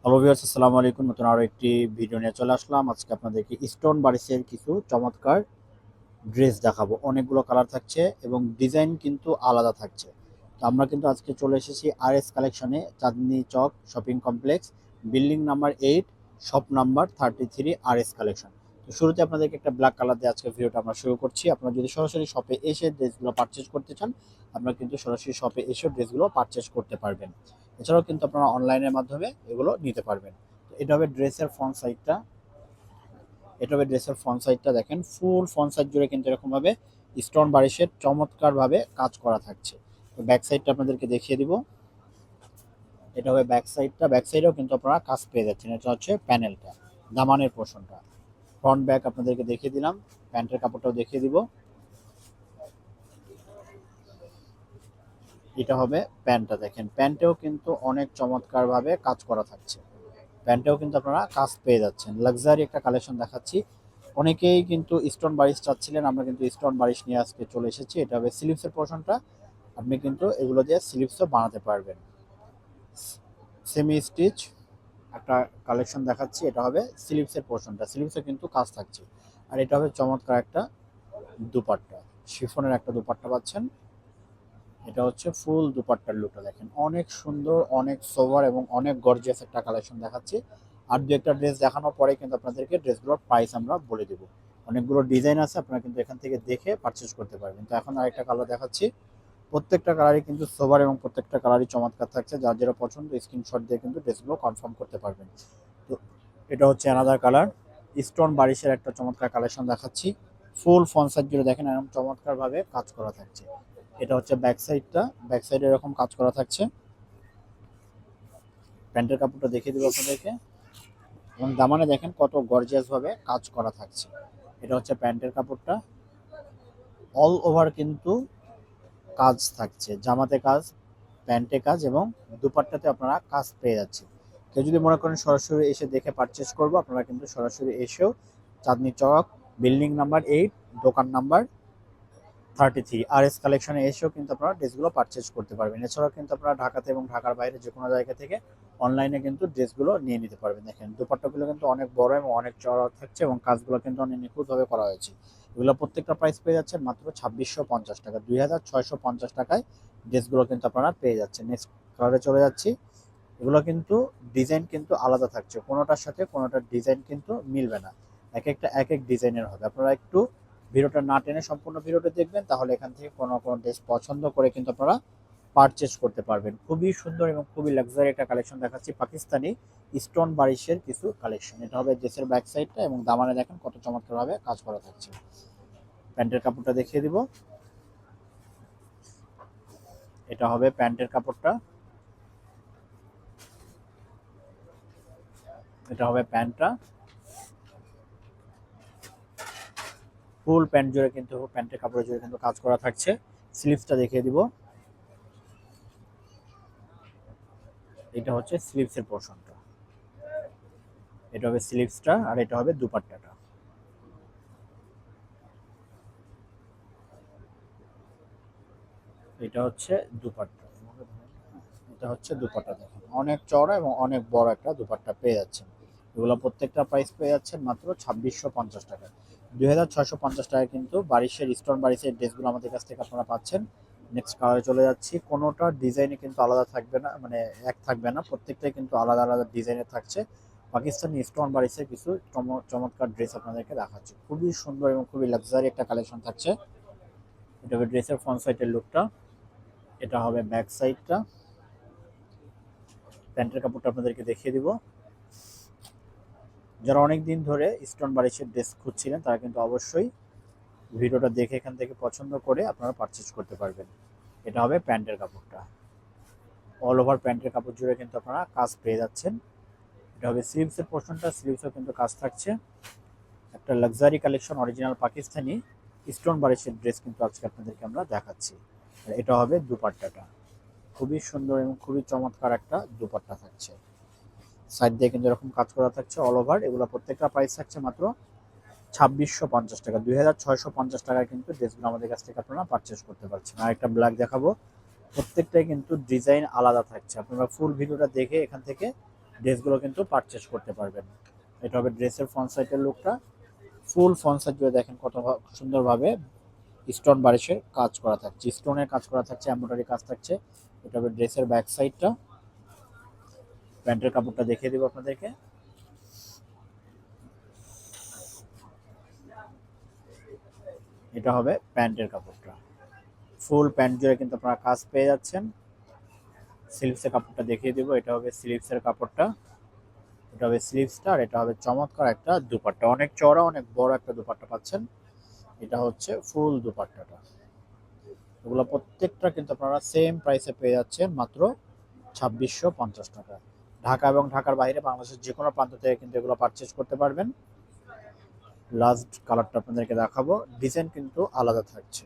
Hello viewers, আসসালামু আলাইকুম। নতুন আরো একটি ভিডিও নিয়ে চলে আসলাম। আজকে আপনাদেরকে স্টোন বারিশের কিছু চমৎকার ড্রেস দেখাবো। অনেকগুলো কালার থাকছে এবং ডিজাইন কিন্তু আলাদা থাকছে। তো আমরা কিন্তু আজকে চলে এসেছি RS কালেকশনে, Chandni Chowk shopping complex, building number 8, shop number 33, RS collection. তো শুরুতে আপনাদেরকে একটা ব্ল্যাক কালার দিয়ে আজকে ভিডিওটা আমরা শুরু করছি। আপনারা যদি সরাসরি শপে এসে ড্রেসগুলো পারচেজ করতে চান, আপনারা কিন্তু সরাসরি শপে এসে ড্রেসগুলো পারচেজ করতে পারবেন। এছাড়াও কিন্তু আপনারা অনলাইনের মাধ্যমে এগুলো নিতে পারবেন। তো এটা হবে ড্রেসের ফ্রন্ট সাইডটা। এটা হবে ড্রেসের ফ্রন্ট সাইডটা, দেখেন ফুল ফ্রন্ট সাইড জুড়ে কিন্তু এরকম ভাবে স্টোন বারিশের চমৎকার ভাবে কাজ করা থাকছে। তো ব্যাক সাইডটা আপনাদেরকে দেখিয়ে দিব। এটা হবে ব্যাক সাইডটা, ব্যাক সাইডেও কিন্তু আপনারা কাজ পেয়ে যাচ্ছেন। এটা হচ্ছে প্যানেলটা, দামানের পোর্শনটা। ফ্রন্ট ব্যাক আপনাদেরকে দেখিয়ে দিলাম, প্যান্টের কাপড়টাও দেখিয়ে দিব। এটা হবে প্যান্টটা, দেখেন প্যান্টেও কিন্তু অনেক চমৎকার ভাবে কাজ করা থাকছে। প্যান্টেও কিন্তু আপনারা কাজ পেয়ে যাচ্ছেন। লাক্সারি একটা কালেকশন দেখাচ্ছি। অনেকেই কিন্তু স্টোন বারিশ চাচ্ছিলেন, আমরা কিন্তু স্টোন বারিশ নিয়ে আজকে চলে এসেছি। এটা হবে স্লিভসের পোর্শনটা, আপনি কিন্তু এগুলো দিয়ে স্লিভসও বানাতে পারবেন। সেমি স্টিচ একটা কালেকশন দেখাচ্ছি। এটা হবে স্লিভসের পোর্শনটা, স্লিভসে কিন্তু কাজ থাকছে। আর এটা হবে চমৎকার একটা দুপাট্টা, শিফনের একটা দুপাট্টা পাচ্ছেন। এটা হচ্ছে ফুল দুপাট্টার লুকটা, দেখেন অনেক সুন্দর, অনেক সোভার এবং অনেক গর্জিয়াস একটা কালেকশন দেখাচ্ছি। আর দু একটা ড্রেস দেখানোর পরে কিন্তু আপনাদেরকে ড্রেসগুলোর প্রাইস আমরা বলে দেবো। অনেকগুলো ডিজাইন আছে, আপনারা কিন্তু এখান থেকে দেখে পারচেজ করতে পারবেন। তো এখন আরেকটা কালার দেখাচ্ছি। প্রত্যেকটা কালারই কিন্তু সোভার এবং প্রত্যেকটা কালারই চমৎকার থাকছে। যার যেটা পছন্দ স্ক্রিনশট দিয়ে কিন্তু ড্রেসগুলো কনফার্ম করতে পারবেন। তো এটা হচ্ছে অ্যানাদার কালার, স্টোন বারিশের একটা চমৎকার কালেকশন দেখাচ্ছি। ফুল ফ্রন্ট সাইড জুড়ে দেখেন এরকম চমৎকার ভাবে কাজ করা থাকছে। এটা হচ্ছে ব্যাক সাইডটা, ব্যাক সাইডে এরকম কাজ করা থাকছে। প্যান্টের কাপড়টা দেখিয়ে দেবো আপনাদেরকে, এবং দামানে দেখেন কত গর্জিয়াস ভাবে কাজ করা থাকছে। এটা হচ্ছে প্যান্টের কাপড়টা, অল ওভার কিন্তু কাজ থাকছে, জামাতে কাজ, প্যান্টে কাজ এবং দুপাট্টাতে আপনারা কাজ পেয়ে যাচ্ছেন। কেউ যদি মনে করেন সরাসরি এসে দেখে পারচেস করবো, আপনারা কিন্তু সরাসরি এসেও চাঁদনী চক, বিল্ডিং নাম্বার 8, দোকান নাম্বার 33, RS কালেকশনে এসেও কিন্তু আপনারা ড্রেসগুলো পারচেজ করতে পারবেন। এছাড়াও কিন্তু আপনারা ঢাকাতে এবং ঢাকার বাইরে যে কোনো জায়গা থেকে অনলাইনে কিন্তু ড্রেসগুলো নিয়ে নিতে পারবেন। দেখেন দুপাট্টাগুলো কিন্তু অনেক বড় এবং অনেক চড়া থাকছে এবং কাজগুলো কিন্তু অনেক নিখুঁতভাবে করা হয়েছে। এগুলো প্রত্যেকটা প্রাইস পেয়ে যাচ্ছেন মাত্র 2650 টাকা, 2650 টাকায় ড্রেসগুলো কিন্তু আপনারা পেয়ে যাচ্ছেন। নেক্সট কালারে চলে যাচ্ছি। এগুলো কিন্তু ডিজাইন কিন্তু আলাদা থাকছে, কোনোটার সাথে কোনোটার ডিজাইন কিন্তু মিলবে না, এক একটা এক এক ডিজাইনের হবে। আপনারা একটু ভিডিওটা না টেনে সম্পূর্ণ ভিডিওটা দেখবেন, তাহলে এখান থেকে কোনো কোনো ড্রেস পছন্দ করে কিন্তু আপনারা পারচেজ করতে পারবেন। খুবই সুন্দর এবং খুবই লাক্সারি একটা কালেকশন দেখাচ্ছি, পাকিস্তানি স্টোন বারিশের কিছু কালেকশন। এটা হবে ড্রেসের ব্যাক সাইডটা এবং দামানে দেখেন কত চমৎকারভাবে কাজ করা থাকছে। প্যান্টের কাপড়টা দেখিয়ে দিব। এটা হবে প্যান্টের কাপড়টা, এটা হবে প্যান্টটা। ফুল প্যান্ট জুড়ে কিন্তু, প্যান্টের কাপড় জুড়ে কিন্তু কাজ করা থাকছে। স্লিভসটা দেখিয়ে দিব। এটা হচ্ছে স্লিভসের পোর্শনটা, এটা হবে স্লিভসটা আর এটা হবে দুপাট্টাটা। এটা হচ্ছে দুপাট্টা, এটা হচ্ছে দুপাট্টা, দেখেন অনেক চওড়া এবং অনেক বড় একটা দুপাট্টা পেয়ে যাচ্ছেন। এগুলো প্রত্যেকটা প্রাইস পেয়ে যাচ্ছেন মাত্র 2650 টাকা। 2650 টাকায় কিন্তু বারিশের স্টোন বারিশের ড্রেসগুলো আমাদের কাছ থেকে আপনারা পাচ্ছেন। নেক্সট কালারে চলে যাচ্ছি। কোনোটা ডিজাইনে কিন্তু আলাদা থাকবে না, মানে এক থাকবে না, প্রত্যেকটাই কিন্তু আলাদা আলাদা ডিজাইনে থাকছে। পাকিস্তানি স্টোন বারিশের কিছু চমৎকার ড্রেস আপনাদেরকে দেখাচ্ছি। খুবই সুন্দর এবং খুবই লাক্সারি একটা কালেকশন থাকছে। এটা হবে ড্রেসের ফ্রন্ট সাইডের লুকটা, এটা হবে ব্যাক সাইডটা। প্যান্টের কাপড়টা আপনাদেরকে দেখিয়ে দিব। যারা অনেক দিন ধরে স্টোন বারিশের ড্রেস খুঁজছিলেন, তারা কিন্তু অবশ্যই ভিডিওটা দেখে এখান থেকে পছন্দ করে আপনারা পারচেজ করতে পারবেন। এটা হবে প্যান্টের কাপড়টা, অল ওভার প্যান্টের কাপড় জুড়ে কিন্তু আপনারা কাজ পেয়ে যাচ্ছেন। এটা হবে স্লিভসের পোর্শনটা, স্লিভসেও কিন্তু কাজ থাকছে। একটা luxury collection, original Pakistani stone বারিশের ড্রেস কিন্তু আজকে আপনাদেরকে আমরা দেখাচ্ছি। আর এটা হবে দুপাট্টাটা, খুবই সুন্দর এবং খুবই চমৎকার একটা দুপাট্টা থাকছে। সাইড দিয়ে কিন্তু এরকম কাজ করা থাকছে অল ওভার। এগুলো প্রত্যেকটা প্রাইস থাকছে মাত্র 2650 টাকা, 2650 টাকায় কিন্তু ড্রেসগুলো আমাদের কাছ থেকে আপনারা পারচেস করতে পারছেন। আর একটা ব্ল্যাক দেখাবো, প্রত্যেকটাই কিন্তু ডিজাইন আলাদা থাকছে। আপনারা ফুল ভিডিওটা দেখে এখান থেকে ড্রেসগুলো কিন্তু পারচেস করতে পারবেন। এটা হবে ড্রেসের ফ্রন্ট সাইডের লুকটা। ফুল ফ্রন্ট সাইড জুড়ে দেখেন কত সুন্দরভাবে স্টোন বারিশের কাজ করা থাকছে, স্টোনের কাজ করা থাকছে, এমব্রয়ডারি কাজ থাকছে। এটা হবে ড্রেসের ব্যাক সাইডটা। প্যান্টের কাপড়টা দেখিয়ে দেবো আপনাদেরকে। এটা হবে প্যান্টের কাপড়টা। ফুল প্যান্ট জুড়ে কিন্তু আপনারা কাজ পেয়ে যাচ্ছেন। স্লিভসের কাপড়টা দেখিয়ে দেবো। এটা হবে স্লিভসের কাপড়টা। এটা হবে স্লিভসটা, আর এটা হবে চমৎকার একটা দুপাট্টা, অনেক চওড়া অনেক বড় একটা দুপাট্টা পাচ্ছেন। এটা হচ্ছে ফুল দুপাট্টাটা। এগুলো প্রত্যেকটা কিন্তু আপনারা সেম প্রাইসে পেয়ে যাচ্ছেন, মাত্র 2650 টাকা। ঢাকা এবং ঢাকার বাইরে বাংলাদেশের যে কোনো প্রান্ত থেকে কিন্তু এগুলো পারচেজ করতে পারবেন। লাস্ট কালারটা আপনাদেরকে দেখাবো, ডিজাইন কিন্তু আলাদা থাকছে।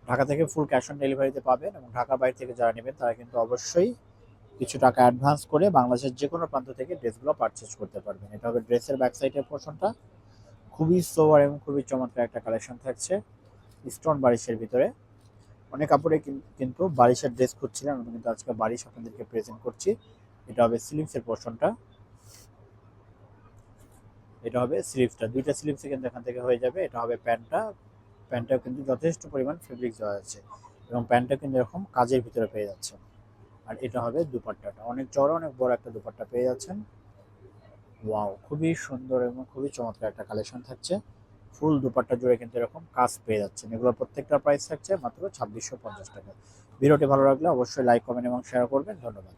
ঢাকা থেকে ফুল ক্যাশ অন ডেলিভারিতে পাবেন, এবং ঢাকার বাইরে থেকে যারা নেবেন তারা কিন্তু অবশ্যই কিছু টাকা অ্যাডভান্স করে বাংলাদেশের যে কোনো প্রান্ত থেকে ড্রেসগুলো পারচেজ করতে পারবেন। এটা হবে ড্রেসের ব্যাক সাইডের পোর্শনটা। খুবই সোবার এবং খুবই চমৎকার একটা কালেকশন থাকছে স্টোন বারিশের ভিতরে। অনেক কাপড়ে কিন্তু বারিশের ড্রেস খুঁজছিলাম, আমি কিন্তু আজকে বারিশ আপনাদেরকে প্রেজেন্ট করছি। এটা হবে স্লিভসের পোর্শনটা। এটা হবে স্লিভসটা, দুইটা স্লিভসে কিন্তু এখান থেকে হয়ে যাবে। এটা হবে প্যান্টটা। প্যান্টটাও কিন্তু যথেষ্ট পরিমাণ ফেব্রিক দেওয়া আছে, এবং প্যান্টটা কিন্তু এরকম কাজের ভিতরে পেয়ে যাচ্ছে। আর এটা হবে দুপাট্টাটা, অনেক চড়া অনেক বড় একটা দুপাট্টা পেয়ে যাচ্ছেন। ওয়াও, খুবই সুন্দর এবং খুবই চমৎকার একটা কালেকশন থাকছে। ফুল দুপাট্টা জুড়ে কিন্তু এরকম কাজ পেয়ে যাচ্ছেন। এগুলোর প্রত্যেকটা প্রাইস থাকছে মাত্র 2650 টাকা। ভিডিওটি ভালো লাগলে অবশ্যই লাইক কমেন্ট এবং শেয়ার করবেন। ধন্যবাদ।